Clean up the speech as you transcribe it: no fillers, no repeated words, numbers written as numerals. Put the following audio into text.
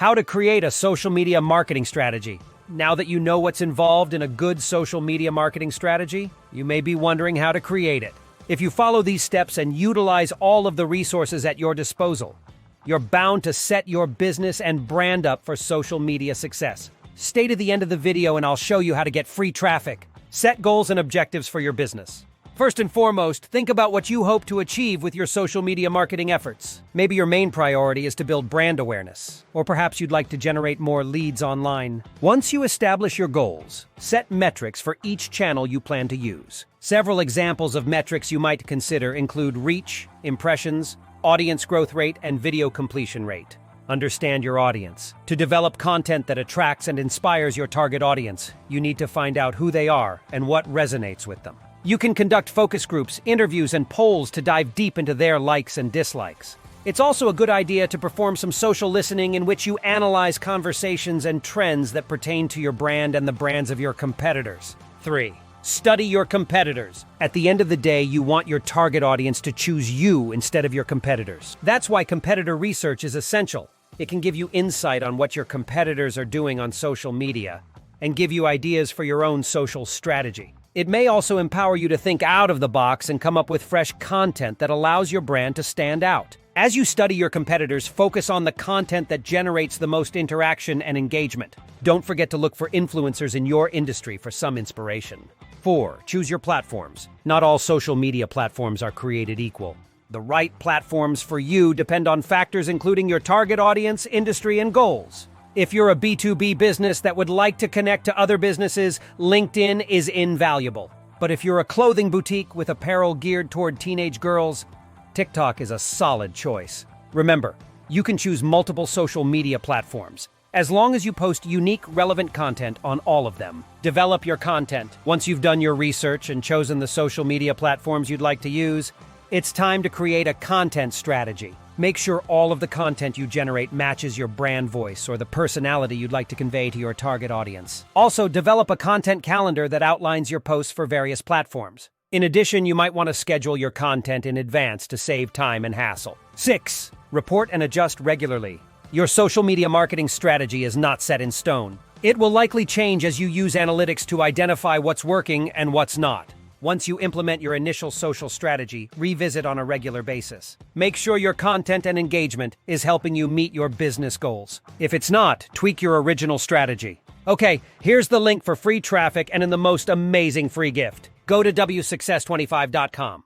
How to create a social media marketing strategy. Now that you know what's involved in a good social media marketing strategy, you may be wondering how to create it. If you follow these steps and utilize all of the resources at your disposal, you're bound to set your business and brand up for social media success. Stay to the end of the video and I'll show you how to get free traffic. Set goals and objectives for your business. First and foremost, think about what you hope to achieve with your social media marketing efforts. Maybe your main priority is to build brand awareness, or perhaps you'd like to generate more leads online. Once you establish your goals, set metrics for each channel you plan to use. Several examples of metrics you might consider include reach, impressions, audience growth rate, and video completion rate. Understand your audience. To develop content that attracts and inspires your target audience, you need to find out who they are and what resonates with them. You can conduct focus groups, interviews, and polls to dive deep into their likes and dislikes. It's also a good idea to perform some social listening in which you analyze conversations and trends that pertain to your brand and the brands of your competitors. 3. Study your competitors. At the end of the day, you want your target audience to choose you instead of your competitors. That's why competitor research is essential. It can give you insight on what your competitors are doing on social media and give you ideas for your own social strategy. It may also empower you to think out of the box and come up with fresh content that allows your brand to stand out. As you study your competitors, focus on the content that generates the most interaction and engagement. Don't forget to look for influencers in your industry for some inspiration. 4. Choose your platforms. Not all social media platforms are created equal. The right platforms for you depend on factors including your target audience, industry, and goals. If you're a B2B business that would like to connect to other businesses, LinkedIn is invaluable. But if you're a clothing boutique with apparel geared toward teenage girls, TikTok is a solid choice. Remember, you can choose multiple social media platforms, as long as you post unique, relevant content on all of them. Develop your content. Once you've done your research and chosen the social media platforms you'd like to use, it's time to create a content strategy. Make sure all of the content you generate matches your brand voice or the personality you'd like to convey to your target audience. Also, develop a content calendar that outlines your posts for various platforms. In addition, you might want to schedule your content in advance to save time and hassle. 6. Report and adjust regularly. Your social media marketing strategy is not set in stone. It will likely change as you use analytics to identify what's working and what's not. Once you implement your initial social strategy, revisit on a regular basis. Make sure your content and engagement is helping you meet your business goals. If it's not, tweak your original strategy. Okay, here's the link for free traffic and in the most amazing free gift. Go to wsuccess25.com.